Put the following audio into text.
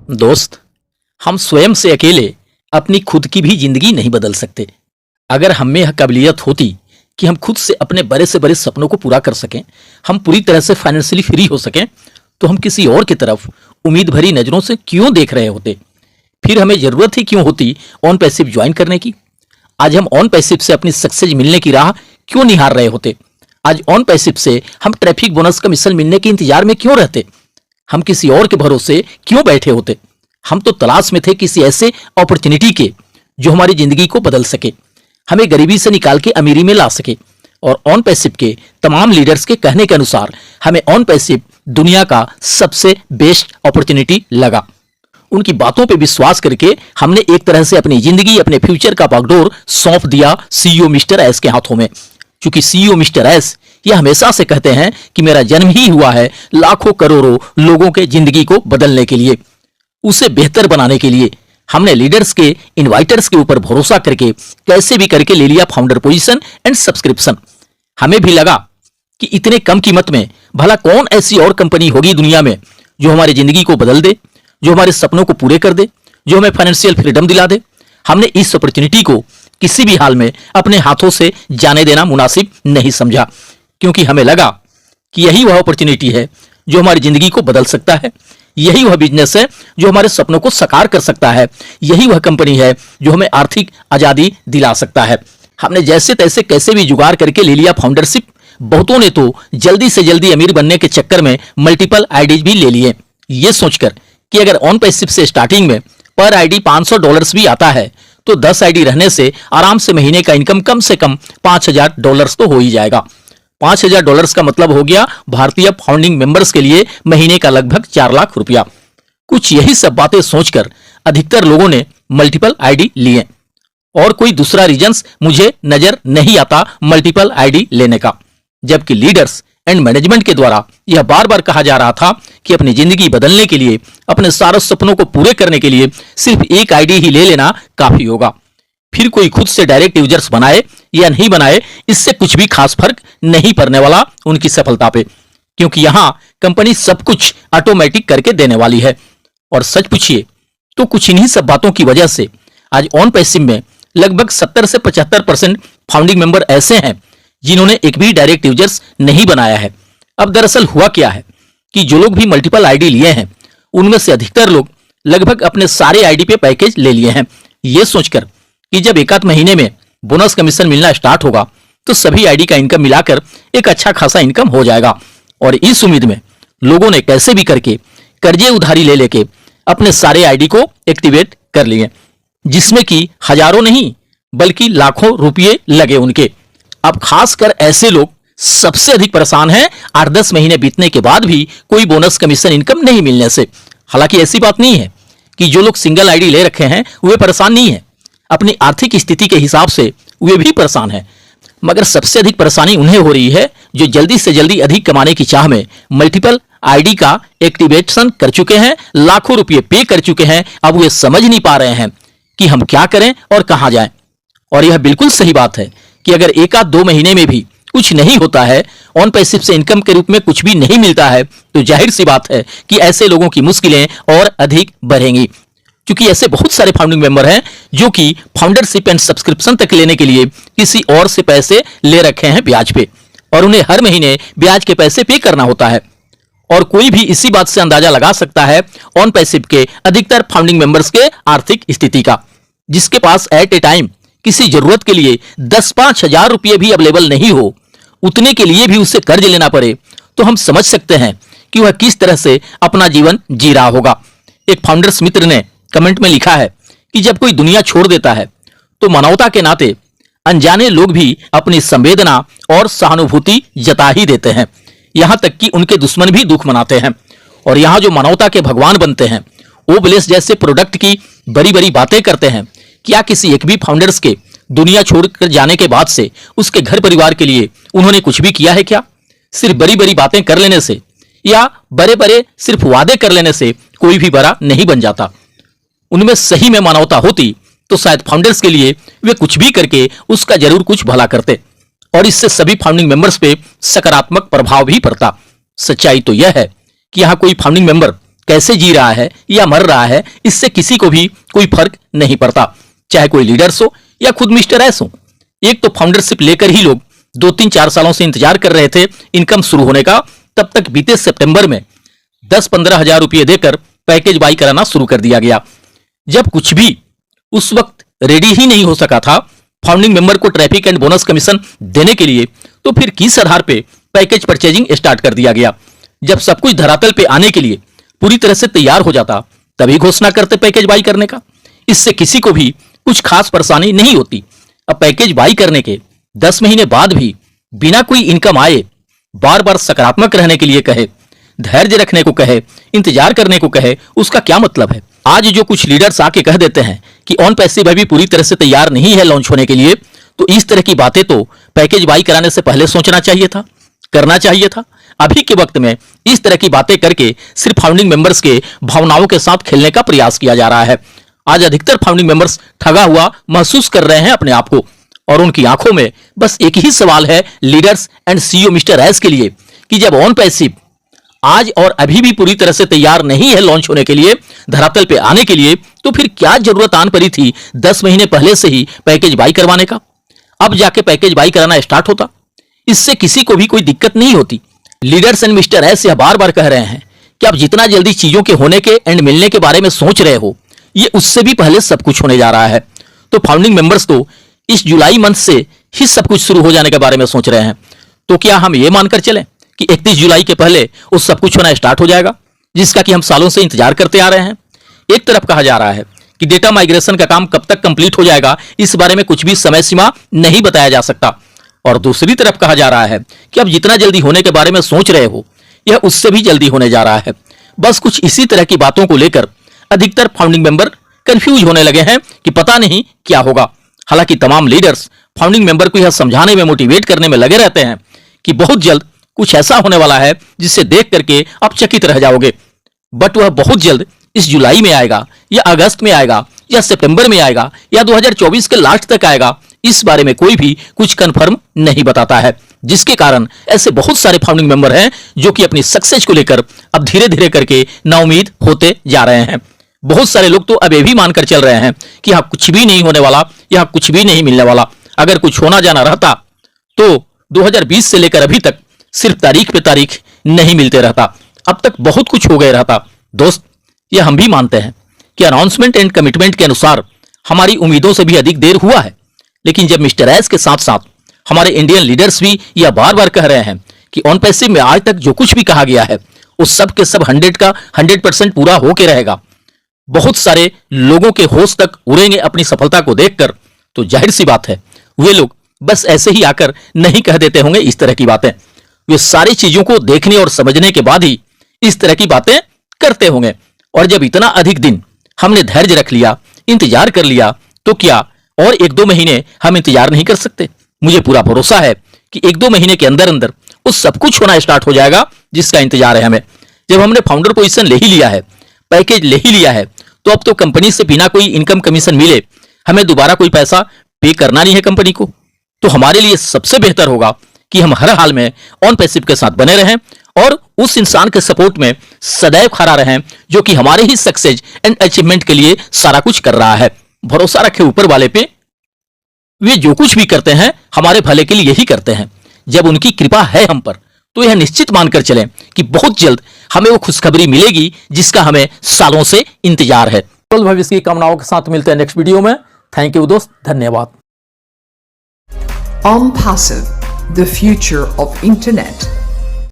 दोस्त, हम स्वयं से अकेले अपनी खुद की भी जिंदगी नहीं बदल सकते। अगर हम में यह काबिलियत होती कि हम खुद से अपने बड़े से बड़े सपनों को पूरा कर सकें, हम पूरी तरह से फाइनेंशियली फ्री हो सकें, तो हम किसी और की तरफ उम्मीद भरी नजरों से क्यों देख रहे होते? फिर हमें जरूरत ही क्यों होती ऑन पैसिव ज्वाइन करने की? आज हम ऑन पैसिव से अपनी सक्सेस मिलने की राह क्यों निहार रहे होते? आज ऑन पैसिव से हम ट्रैफिक बोनस कमीशन मिलने के इंतजार में क्यों रहते? हम किसी और के भरोसे क्यों बैठे होते? हम तो तलाश में थे किसी ऐसे अपॉर्चुनिटी के जो हमारी जिंदगी को बदल सके, हमें गरीबी से निकाल के अमीरी में ला सके। और ऑन पैसिव के तमाम लीडर्स के कहने के अनुसार हमें ऑन पैसिव दुनिया का सबसे बेस्ट अपॉर्चुनिटी लगा। उनकी बातों पे विश्वास करके हमने एक तरह से अपनी जिंदगी, अपने फ्यूचर का बागडोर सौंप दिया सीईओ मिस्टर एस के हाथों में। क्योंकि सीईओ मिस्टर एस ये हमेशा से कहते हैं कि मेरा जन्म ही हुआ है लाखों करोड़ों लोगों के जिंदगी को बदलने के लिए, उसे बेहतर बनाने के लिए। हमने लीडर्स के इनवाइटर्स के ऊपर भरोसा करके कैसे भी करके ले लिया फाउंडर पोजीशन एंड सब्सक्रिप्शन। हमें भी लगा कि इतने कम कीमत में भला कौन ऐसी और कंपनी होगी दुनिया में जो हमारी जिंदगी को बदल दे, जो हमारे सपनों को पूरे कर दे, जो हमें फाइनेंशियल फ्रीडम दिला दे। हमने इस अपॉर्चुनिटी को किसी भी हाल में अपने हाथों से जाने देना मुनासिब नहीं समझा, क्योंकि हमें लगा कि यही वह अपॉर्चुनिटी है जो हमारी जिंदगी को बदल सकता है, यही वह बिजनेस है जो हमारे सपनों को साकार कर सकता है, यही वह कंपनी है जो हमें आर्थिक आजादी दिला सकता है। हमने जैसे तैसे कैसे भी जुगाड़ करके ले लिया फाउंडरशिप। बहुतों ने तो जल्दी से जल्दी अमीर बनने के चक्कर में मल्टीपल आईडीज भी ले लिए, ये सोचकर कि अगर ऑन पैसिव से स्टार्टिंग में पर आईडी $500 भी आता है तो 10 आईडी रहने से आराम से महीने का इनकम कम से कम $5000 तो हो ही जाएगा। $5000 का मतलब हो गया भारतीय फाउंडिंग मेंबर्स के लिए महीने का लगभग 4 लाख रुपया। कुछ यही सब बातें सोचकर अधिकतर लोगों ने मल्टीपल आईडी लिए, और कोई दूसरा रीजंस मुझे नजर नहीं आता मल्टीपल आईडी लेने का। जबकि लीडर्स एंड मैनेजमेंट के द्वारा यह बार बार कहा जा रहा था कि अपनी जिंदगी बदलने के लिए, अपने सारे सपनों को पूरे करने के लिए सिर्फ एक आईडी ही ले लेना काफी होगा। फिर कोई खुद से डायरेक्ट यूजर्स बनाए या नहीं बनाए, इससे कुछ भी खास फर्क नहीं पड़ने वाला उनकी सफलता पे, क्योंकि यहां कंपनी सब कुछ ऑटोमेटिक करके देने वाली है। और सच पूछिए तो कुछ इन्हीं सब बातों की वजह से आज ऑन पैसिव में लगभग 70 से 75% फाउंडिंग मेंबर ऐसे हैं जिन्होंने एक भी डायरेक्ट यूजर्स नहीं बनाया है। अब दरअसल हुआ क्या है कि जो लोग भी मल्टीपल आईडी लिए हैं उनमें से अधिकतर लोग लगभग अपने सारे आईडी पे पैकेज ले लिए हैं, ये सोचकर कि जब एक आध महीने में बोनस कमीशन मिलना स्टार्ट होगा तो सभी आईडी का इनकम मिलाकर एक अच्छा खासा इनकम हो जाएगा। और इस उम्मीद में लोगों ने कैसे भी करके कर्जे उधारी ले लेके अपने सारे आईडी को एक्टिवेट कर लिए, जिसमें कि हजारों नहीं बल्कि लाखों रुपये लगे उनके। अब खासकर ऐसे लोग सबसे अधिक परेशान हैं 8-10 महीने बीतने के बाद भी कोई बोनस कमीशन इनकम नहीं मिलने से। हालांकि ऐसी बात नहीं है कि जो लोग सिंगल आईडी ले रखे हैं वे परेशान नहीं है, अपनी आर्थिक स्थिति के हिसाब से वे भी परेशान हैं। मगर सबसे अधिक परेशानी उन्हें हो रही है जो जल्दी से जल्दी अधिक कमाने की चाह में मल्टीपल आईडी का एक्टिवेशन कर चुके हैं, लाखों रुपये पे कर चुके हैं। अब वे समझ नहीं पा रहे हैं कि हम क्या करें और कहां जाएं। और यह बिल्कुल सही बात है कि अगर 1-2 महीने में भी कुछ नहीं होता है, ऑन पैसिव से इनकम के रूप में कुछ भी नहीं मिलता है, तो जाहिर सी बात है कि ऐसे लोगों की मुश्किलें और अधिक बढ़ेंगी। क्योंकि ऐसे बहुत सारे फाउंडिंग मेंबर हैं जो कि फाउंडरशिप एंड सब्सक्रिप्शन तक लेने के लिए किसी और से पैसे ले रखे हैं ब्याज पे, और उन्हें हर महीने ब्याज के पैसे पे करना होता है। और कोई भी इसी बात से अंदाजा लगा सकता है ऑन पैसिव के अधिकतर फाउंडिंग मेंबर्स के आर्थिक स्थिति का, जिसके पास एट ए टाइम किसी जरूरत के लिए 10-5 हजार रुपये भी अवेलेबल नहीं हो, उतने के लिए भी उसे कर्ज लेना पड़े, तो हम समझ सकते हैं कि वह किस तरह से अपना जीवन जी रहा होगा। एक फाउंडर्स मित्र ने कमेंट में लिखा है कि जब कोई दुनिया छोड़ देता है तो मानवता के नाते अनजाने लोग भी अपनी संवेदना और सहानुभूति जता ही देते हैं, यहां तक कि उनके दुश्मन भी दुख मनाते हैं। और यहां जो मानवता के भगवान बनते हैं वो ब्लेस जैसे प्रोडक्ट की बड़ी बड़ी बातें करते हैं। क्या किसी एक भी फाउंडर्स के दुनिया छोड़कर जाने के बाद से उसके घर परिवार के लिए उन्होंने कुछ भी किया है क्या? सिर्फ बड़ी बड़ी बातें कर लेने से या बड़े बड़े सिर्फ वादे कर लेने से कोई भी बड़ा नहीं बन जाता। उनमें सही में मानवता होती तो शायद फाउंडर्स के लिए वे कुछ भी करके उसका जरूर कुछ भला करते और इससे सभी फाउंडिंग मेंबर्स पे सकारात्मक प्रभाव भी पड़ता। सच्चाई तो यह है कि यहाँ कोई फाउंडिंग मेंबर कैसे जी रहा है या मर रहा है, इससे किसी को भी कोई फर्क नहीं पड़ता, चाहे कोई लीडर्स हो या खुद मिस्टर एस हो। एक तो फाउंडरशिप लेकर ही लोग 2-3-4 सालों से इंतजार कर रहे थे इनकम शुरू होने का, तब तक बीते सितंबर में 10-15 हजार रुपये देकर पैकेज बाई कराना शुरू कर दिया गया। जब कुछ भी उस वक्त रेडी ही नहीं हो सका था फाउंडिंग मेंबर को ट्रैफिक एंड बोनस कमीशन देने के लिए, तो फिर किस आधार पे पैकेज परचेजिंग स्टार्ट कर दिया गया। जब सब कुछ धरातल पे आने के लिए पूरी तरह से तैयार हो जाता तभी घोषणा करते पैकेज बाई करने का। इससे किसी को भी कुछ खास परेशानी नहीं होती। अब पैकेज बाई करने के 10 महीने बाद भी बिना कोई इनकम आए बार बार सकारात्मक रहने के लिए कहे, धैर्य रखने को कहे, इंतजार करने को कहे, उसका क्या मतलब है। आज जो कुछ लीडर्स आके कह देते हैं कि ऑन पैसिव अभी पूरी तरह से तैयार नहीं है लॉन्च होने के लिए, तो इस तरह की बातें तो पैकेज बाई कराने से पहले सोचना चाहिए था, करना चाहिए था। अभी के वक्त में इस तरह की बातें करके सिर्फ फाउंडिंग मेंबर्स के भावनाओं के साथ खेलने का प्रयास किया जा रहा है। आज अधिकतर फाउंडिंग मेंबर्स ठगा हुआ महसूस कर रहे हैं अपने आप को और उनकी आंखों में बस एक ही सवाल है leaders and CEO mister S के लिए कि जब ऑन पैसिव आज और अभी भी पूरी तरह से तैयार नहीं है लॉन्च होने के लिए, धरातल पे आने के लिए, तो फिर क्या जरूरत आन पड़ी थी 10 महीने पहले से ही पैकेज बाई करवाने का। अब जाके पैकेज बाई कराना स्टार्ट होता, इससे किसी को भी कोई दिक्कत नहीं होती। लीडर्स एंड मिस्टर एस यह बार बार कह रहे हैं कि आप जितना जल्दी चीजों के होने के एंड मिलने के बारे में सोच रहे हो, ये उससे भी पहले सब कुछ होने जा रहा है। तो फाउंडिंग मेंबर्स तो इस जुलाई मंथ से ही सब कुछ शुरू हो जाने के बारे में सोच रहे हैं। तो क्या हम ये मानकर चलें कि 31 जुलाई के पहले वो सब कुछ होना स्टार्ट हो जाएगा, जिसका कि हम सालों से इंतजार करते आ रहे हैं। एक तरफ कहा जा रहा है कि डेटा माइग्रेशन का काम कब तक कंप्लीट हो जाएगा, इस बारे में कुछ भी समय सीमा नहीं बताया जा सकता, और दूसरी तरफ कहा जा रहा है कि अब जितना जल्दी होने के बारे में सोच रहे हो, यह उससे भी जल्दी होने जा रहा है। बस कुछ इसी तरह की बातों को लेकर अधिकतर फाउंडिंग मेंबर कंफ्यूज होने लगे हैं कि पता नहीं क्या होगा। हालांकि तमाम लीडर्स फाउंडिंग मेंबर को यह समझाने में, मोटिवेट करने में लगे रहते हैं कि बहुत जल्द कुछ ऐसा होने वाला है जिसे देख करके आप चकित रह जाओगे। बट वह बहुत जल्द इस जुलाई में आएगा या अगस्त में आएगा या सितंबर में आएगा या 2024 के लास्ट तक आएगा, इस बारे में कोई भी कुछ कंफर्म नहीं बताता है, जिसके कारण ऐसे बहुत सारे फाउंडिंग मेंबर हैं जो कि अपनी सक्सेस को लेकर अब धीरे धीरे करके नाउमीद होते जा रहे हैं। बहुत सारे लोग तो अब ये भी मानकर चल रहे हैं कि यहाँ कुछ भी नहीं होने वाला, यहाँ कुछ भी नहीं मिलने वाला। अगर कुछ होना जाना रहता तो 2020 से लेकर अभी तक सिर्फ तारीख पे तारीख नहीं मिलते रहता, अब तक बहुत कुछ हो गया रहता। दोस्त, ये हम भी मानते हैं कि अनाउंसमेंट एंड कमिटमेंट के अनुसार हमारी उम्मीदों से भी अधिक देर हुआ है, लेकिन जब मिस्टर एस के साथ साथ हमारे इंडियन लीडर्स भी यह बार बार कह रहे हैं कि ऑन पैसिव में आज तक जो कुछ भी कहा गया है उस सब के सब 100 का 100% पूरा होके रहेगा, बहुत सारे लोगों के होश तक उड़ेंगे अपनी सफलता को देखकर, तो जाहिर सी बात है वे लोग बस ऐसे ही आकर नहीं कह देते होंगे इस तरह की बातें। वे सारी चीजों को देखने और समझने के बाद ही इस तरह की बातें करते होंगे। और जब इतना अधिक दिन हमने धैर्य रख लिया, इंतजार कर लिया, तो क्या और 1-2 महीने हम इंतजार नहीं कर सकते? मुझे पूरा भरोसा है कि 1-2 महीने के अंदर अंदर उस सब कुछ होना स्टार्ट हो जाएगा जिसका इंतजार है हमें। जब हमने फाउंडर पोजीशन ले ही लिया है, पैकेज ले ही लिया है, तो अब तो कंपनी से बिना कोई इनकम कमीशन मिले हमें दोबारा कोई पैसा पे करना नहीं है कंपनी को। तो हमारे लिए सबसे बेहतर होगा कि हम हर हाल में ऑन पैसिव के साथ बने रहें और उस इंसान के सपोर्ट में सदैव खड़ा रहें जो कि हमारे ही सक्सेस एंड अचीवमेंट के लिए सारा कुछ कर रहा है। भरोसा रखें ऊपर वाले पे, वे जो कुछ भी करते हैं हमारे भले के लिए ही करते हैं। जब उनकी कृपा है हम पर, तो यह निश्चित मानकर चलें कि बहुत जल्द हमें वो खुशखबरी मिलेगी जिसका हमें सालों से इंतजार है। भविष्य की कामनाओं के साथ मिलते हैं नेक्स्ट वीडियो में। थैंक यू दोस्त, धन्यवाद। OnPassive, the future of internet.